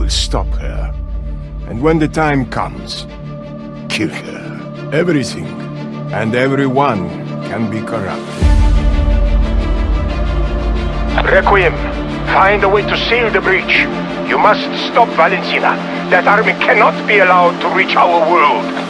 will stop her. And when the time comes, kill her. Everything and everyone can be corrupted. Requiem, find a way to seal the breach. You must stop Valentina. That army cannot be allowed to reach our world.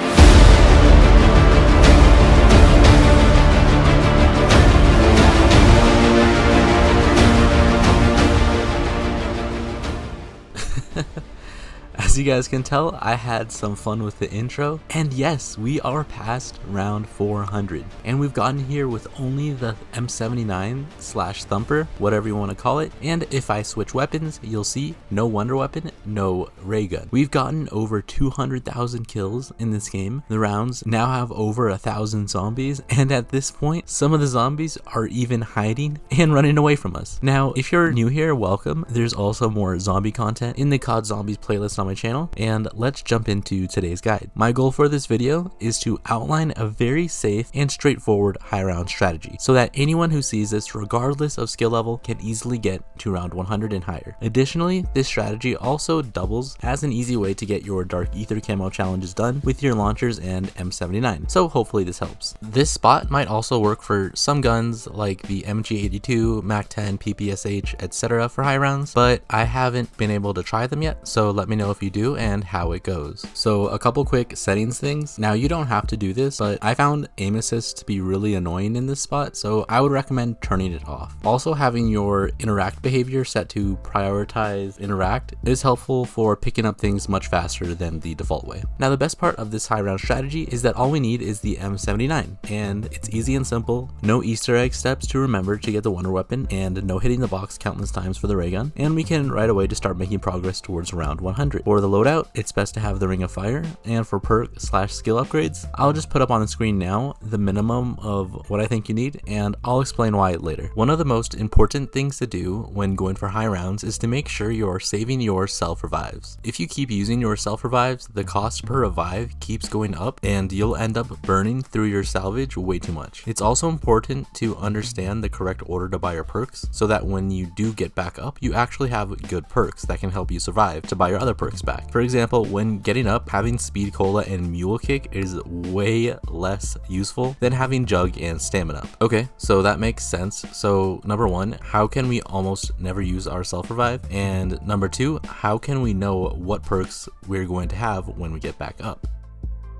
As you guys can tell, I had some fun with the intro, and yes, we are past round 400, and we've gotten here with only the M79/Thumper, whatever you want to call it, and if I switch weapons, you'll see no wonder weapon, no ray gun. We've gotten over 200,000 kills in this game. The rounds now have over 1,000 zombies, and at this point, some of the zombies are even hiding and running away from us. Now, if you're new here, welcome. There's also more zombie content in the COD Zombies playlist on my channel, and let's jump into today's guide. My goal for this video is to outline a very safe and straightforward high round strategy so that anyone who sees this, regardless of skill level, can easily get to round 100 and higher. Additionally, this strategy also doubles as an easy way to get your Dark Aether camo challenges done with your launchers and M79, so hopefully this helps. This spot might also work for some guns like the MG82, MAC-10, PPSH, etc. for high rounds, but I haven't been able to try them yet, so let me know if you do and how it goes. So a couple quick settings things. Now you don't have to do this, but I found aim assist to be really annoying in this spot, so I would recommend turning it off. Also, having your interact behavior set to prioritize interact is helpful for picking up things much faster than the default way. Now the best part of this high round strategy is that all we need is the M79, and it's easy and simple. No Easter egg steps to remember to get the wonder weapon, and no hitting the box countless times for the ray gun, and we can right away just start making progress towards round 100. For the loadout, it's best to have the Ring of Fire, and for perk/skill upgrades, I'll just put up on the screen now the minimum of what I think you need, and I'll explain why later. One of the most important things to do when going for high rounds is to make sure you're saving your self revives. If you keep using your self revives, the cost per revive keeps going up, and you'll end up burning through your salvage way too much. It's also important to understand the correct order to buy your perks, so that when you do get back up, you actually have good perks that can help you survive to buy your other perks back. For example, when getting up, having Speed Cola and Mule Kick is way less useful than having Jug and Stamina up. Okay, so that makes sense. So number one, how can we almost never use our self revive? And number two, how can we know what perks we're going to have when we get back up?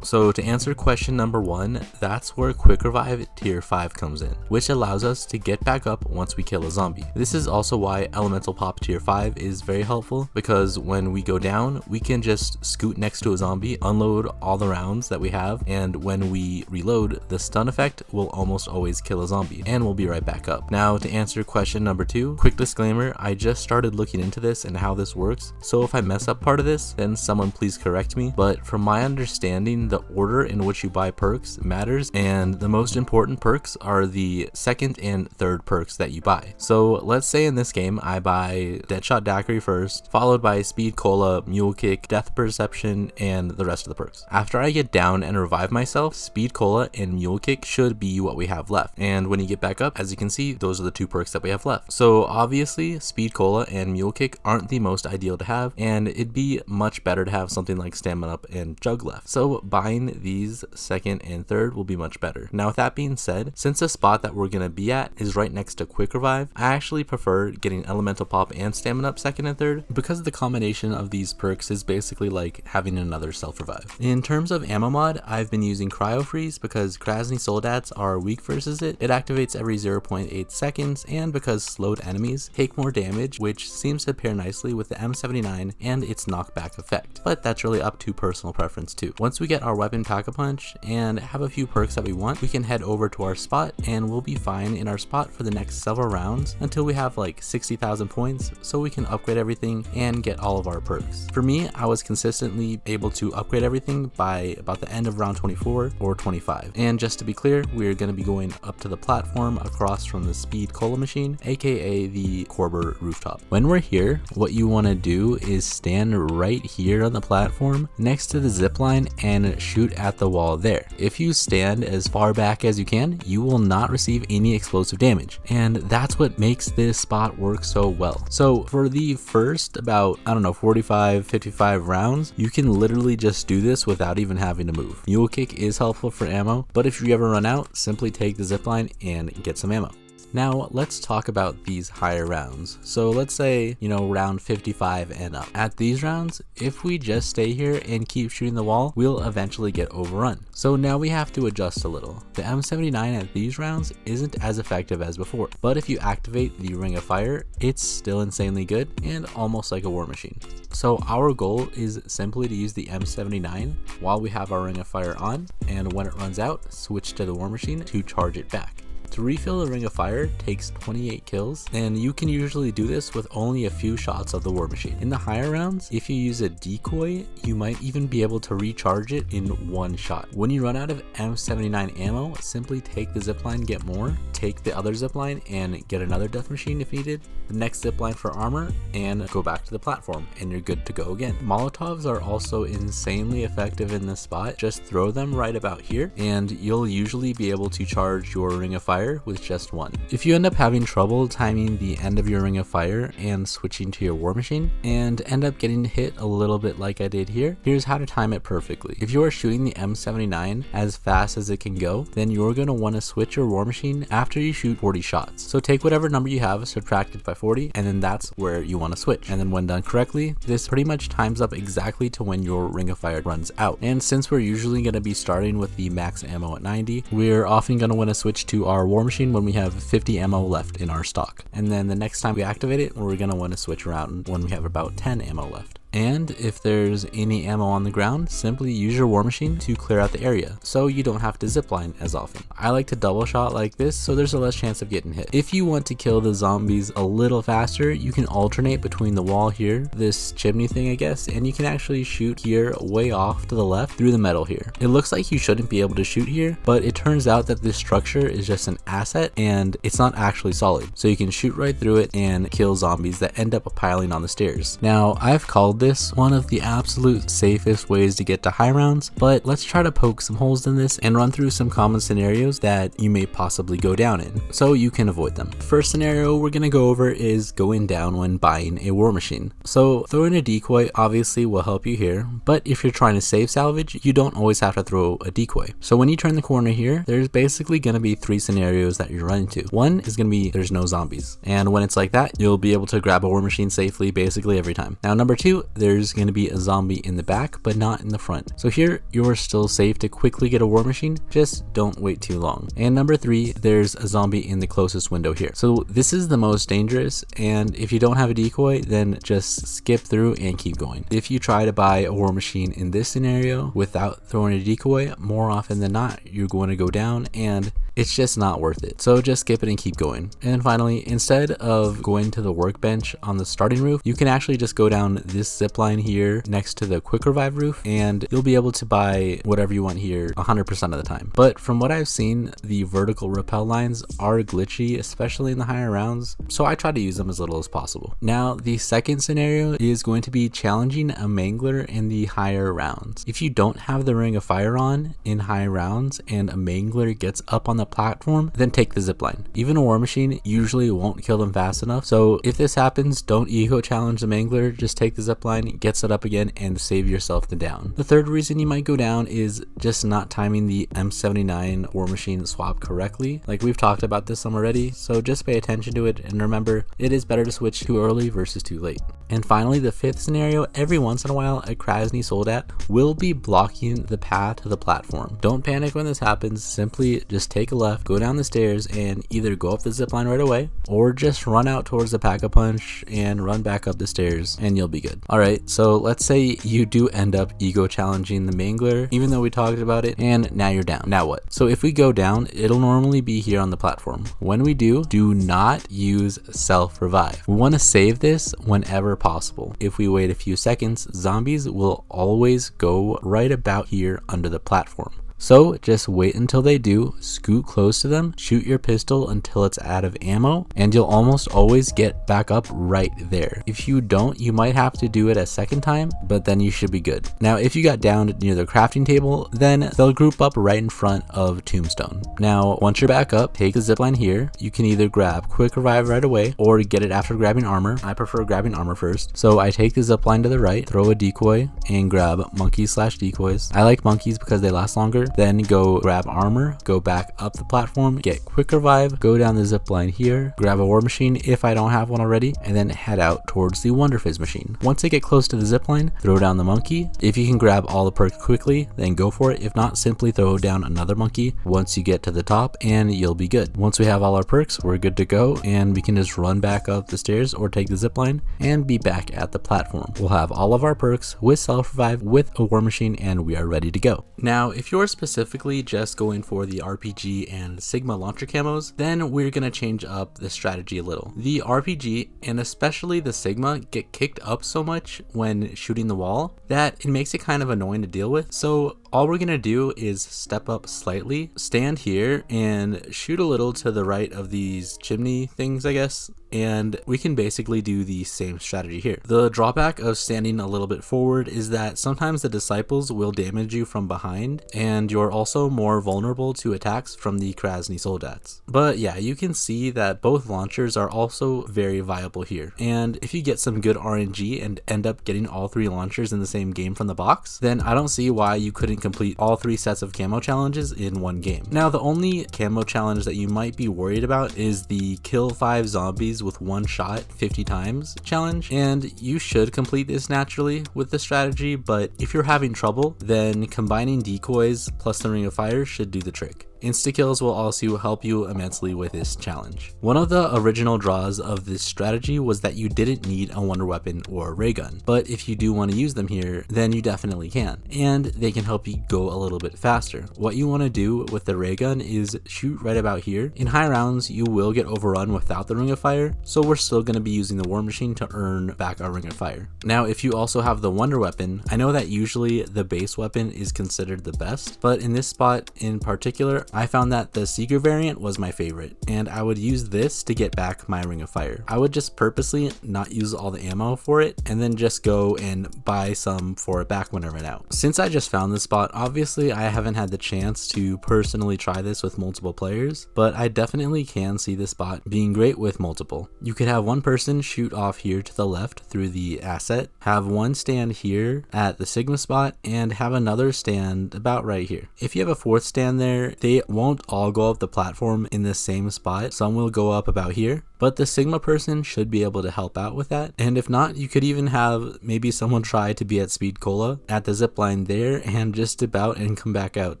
So to answer question number one, that's where Quick Revive Tier 5 comes in, which allows us to get back up once we kill a zombie. This is also why Elemental Pop Tier 5 is very helpful, because when we go down, we can just scoot next to a zombie, unload all the rounds that we have, and when we reload, the stun effect will almost always kill a zombie, and we'll be right back up. Now to answer question number two, quick disclaimer, I just started looking into this and how this works, so if I mess up part of this, then someone please correct me, but from my understanding, the order in which you buy perks matters, and the most important perks are the second and third perks that you buy. So let's say in this game I buy Deadshot Daiquiri first, followed by Speed Cola, Mule Kick, Death Perception, and the rest of the perks. After I get down and revive myself, Speed Cola and Mule Kick should be what we have left, and when you get back up, as you can see, those are the two perks that we have left. So obviously Speed Cola and Mule Kick aren't the most ideal to have, and it'd be much better to have something like Stamina Up and Jug left. So buying these second and third will be much better. Now with that being said, since the spot that we're going to be at is right next to Quick Revive, I actually prefer getting Elemental Pop and Stamina Up second and third, because the combination of these perks is basically like having another self revive. In terms of ammo mod, I've been using Cryo Freeze because Krasny Soldats are weak versus it. It activates every 0.8 seconds, and because slowed enemies take more damage, which seems to pair nicely with the M79 and its knockback effect. But that's really up to personal preference too. Once we get our weapon Pack-a-Punch and have a few perks that we want, we can head over to our spot, and we'll be fine in our spot for the next several rounds until we have like 60,000 points, so we can upgrade everything and get all of our perks. For me, I was consistently able to upgrade everything by about the end of round 24 or 25. And just to be clear, we're going to be going up to the platform across from the Speed Cola machine, aka the Corber rooftop. When we're here, what you want to do is stand right here on the platform next to the zip line and and shoot at the wall there. If you stand as far back as you can, you will not receive any explosive damage, and that's what makes this spot work so well. So for the first about, I don't know, 45-55 rounds, you can literally just do this without even having to move. Mule kick is helpful for ammo, but if you ever run out, simply take the zipline and get some ammo. Now let's talk about these higher rounds. So let's say, round 55 and up. At these rounds, if we just stay here and keep shooting the wall, we'll eventually get overrun. So now we have to adjust a little. The M79 at these rounds isn't as effective as before, but if you activate the Ring of Fire, it's still insanely good and almost like a war machine. So our goal is simply to use the M79 while we have our Ring of Fire on, and when it runs out, switch to the war machine to charge it back. To refill the Ring of Fire takes 28 kills, and you can usually do this with only a few shots of the war machine. In the higher rounds, if you use a decoy, you might even be able to recharge it in one shot. When you run out of M79 ammo, simply take the zipline, get more, take the other zipline and get another death machine if needed, the next zipline for armor, and go back to the platform, and you're good to go again. Molotovs are also insanely effective in this spot. Just throw them right about here, and you'll usually be able to charge your Ring of Fire with just one. If you end up having trouble timing the end of your Ring of Fire and switching to your war machine, and end up getting hit a little bit like I did here, here's how to time it perfectly. If you are shooting the M79 as fast as it can go, then you're going to want to switch your war machine after you shoot 40 shots. So take whatever number you have, subtract it by 40, and then that's where you want to switch. And then when done correctly, this pretty much times up exactly to when your Ring of Fire runs out. And since we're usually going to be starting with the max ammo at 90, we're often going to want to switch to our war machine when we have 50 ammo left in our stock. And then the next time we activate it, we're going to want to switch around when we have about 10 ammo left. And if there's any ammo on the ground, simply use your war machine to clear out the area, so you don't have to zipline as often. I like to double shot like this, so there's a less chance of getting hit. If you want to kill the zombies a little faster, you can alternate between the wall here, this chimney thing I guess, and you can actually shoot here way off to the left through the metal here. It looks like you shouldn't be able to shoot here, but it turns out that this structure is just an asset and it's not actually solid. So you can shoot right through it and kill zombies that end up piling on the stairs. Now, I've called this one of the absolute safest ways to get to high rounds, but let's try to poke some holes in this and run through some common scenarios that you may possibly go down in, so you can avoid them. First scenario we're gonna go over is going down when buying a war machine. So throwing a decoy obviously will help you here, but if you're trying to save salvage, you don't always have to throw a decoy. So when you turn the corner here, there's basically gonna be three scenarios that you're running to. One is gonna be there's no zombies, and when it's like that, you'll be able to grab a war machine safely basically every time. Now number two, there's going to be a zombie in the back but not in the front. So here you're still safe to quickly get a war machine, just don't wait too long. And number three, there's a zombie in the closest window here. So this is the most dangerous, and if you don't have a decoy, then just skip through and keep going. If you try to buy a war machine in this scenario without throwing a decoy, more often than not you're going to go down and it's just not worth it. So just skip it and keep going. And finally, instead of going to the workbench on the starting roof, you can actually just go down this zip line here next to the quick revive roof, and you'll be able to buy whatever you want here 100% of the time. But from what I've seen, the vertical rappel lines are glitchy, especially in the higher rounds, so I try to use them as little as possible. Now, the second scenario is going to be challenging a mangler in the higher rounds. If you don't have the Ring of Fire on in high rounds and a mangler gets up on the platform, then take the zipline. Even a war machine usually won't kill them fast enough, so if this happens, don't ego challenge the mangler, just take the zipline, get set up again, and save yourself the down. The third reason you might go down is just not timing the M79 war machine swap correctly. Like we've talked about this some already, so just pay attention to it and remember it is better to switch too early versus too late. And finally, the fifth scenario, every once in a while a Krasny soldat will be blocking the path to the platform. Don't panic when this happens, simply just take a left, go down the stairs, and either go up the zipline right away or just run out towards the pack-a-punch and run back up the stairs and you'll be good. Alright, so let's say you do end up ego challenging the mangler, even though we talked about it, and now you're down. Now what? So if we go down, it'll normally be here on the platform. When we do not use self-revive. We want to save this whenever possible. If we wait a few seconds, zombies will always go right about here under the platform. So just wait until they do, scoot close to them, shoot your pistol until it's out of ammo, and you'll almost always get back up right there. If you don't, you might have to do it a second time, but then you should be good. Now, if you got downed near the crafting table, then they'll group up right in front of Tombstone. Now, once you're back up, take the zipline here. You can either grab quick revive right away or get it after grabbing armor. I prefer grabbing armor first. So I take the zipline to the right, throw a decoy, and grab monkeys/decoys. I like monkeys because they last longer. Then go grab armor, go back up the platform, get quick revive, go down the zipline here, grab a war machine if I don't have one already, and then head out towards the Wonder Fizz machine. Once I get close to the zipline, throw down the monkey. If you can grab all the perks quickly, then go for it. If not, simply throw down another monkey once you get to the top and you'll be good. Once we have all our perks, we're good to go, and we can just run back up the stairs or take the zipline and be back at the platform. We'll have all of our perks with self-revive, with a war machine, and we are ready to go. Now, if you're specifically just going for the RPG and Cigma launcher camos, then we're going to change up the strategy a little. The RPG, and especially the Cigma, get kicked up so much when shooting the wall that it makes it kind of annoying to deal with. So all we're gonna do is step up slightly, stand here, and shoot a little to the right of these chimney things, I guess, and we can basically do the same strategy here. The drawback of standing a little bit forward is that sometimes the disciples will damage you from behind, and you're also more vulnerable to attacks from the Krasny Soldats. But yeah, you can see that both launchers are also very viable here, and if you get some good RNG and end up getting all three launchers in the same game from the box, then I don't see why you couldn't complete all three sets of camo challenges in one game. Now, the only camo challenge that you might be worried about is the kill 5 zombies with one shot 50 times challenge, and you should complete this naturally with the strategy, but if you're having trouble, then combining decoys plus the Ring of Fire should do the trick. Insta-kills will also help you immensely with this challenge. One of the original draws of this strategy was that you didn't need a wonder weapon or a ray gun, but if you do want to use them here, then you definitely can, and they can help you go a little bit faster. What you want to do with the ray gun is shoot right about here. In high rounds, you will get overrun without the Ring of Fire, so we're still going to be using the war machine to earn back our Ring of Fire. Now, if you also have the wonder weapon, I know that usually the base weapon is considered the best, but in this spot in particular, I found that the Seeker variant was my favorite, and I would use this to get back my Ring of Fire. I would just purposely not use all the ammo for it, and then just go and buy some for it back when I ran out. Since I just found this spot, obviously I haven't had the chance to personally try this with multiple players, but I definitely can see this spot being great with multiple. You could have one person shoot off here to the left through the asset, have one stand here at the Cigma spot, and have another stand about right here. If you have a fourth stand there, they won't all go up the platform in the same spot. Some will go up about here, but the Cigma person should be able to help out with that. And if not, you could even have maybe someone try to be at Speed Cola at the zipline there and just about and come back out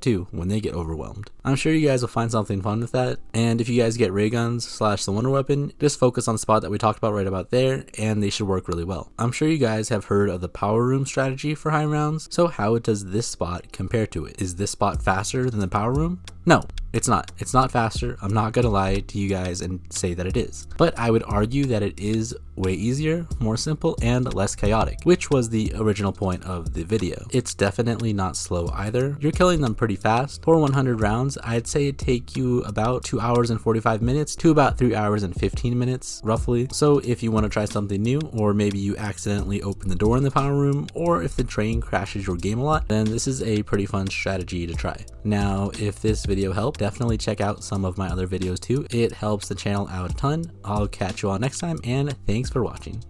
too when they get overwhelmed. I'm sure you guys will find something fun with that. And if you guys get ray guns / the wonder weapon, just focus on the spot that we talked about right about there, and they should work really well. I'm sure you guys have heard of the power room strategy for high rounds. So how does this spot compare to it? Is this spot faster than the power room? No, it's not. It's not faster. I'm not gonna lie to you guys and say that it is. But I would argue that it is way easier, more simple, and less chaotic, which was the original point of the video. It's definitely not slow either. You're killing them pretty fast. For 100 rounds, I'd say it'd take you about 2 hours and 45 minutes to about 3 hours and 15 minutes, roughly. So if you want to try something new, or maybe you accidentally open the door in the power room, or if the train crashes your game a lot, then this is a pretty fun strategy to try. Now, if this video helped, definitely check out some of my other videos too. It helps the channel out a ton. I'll catch you all next time, and thanks for watching.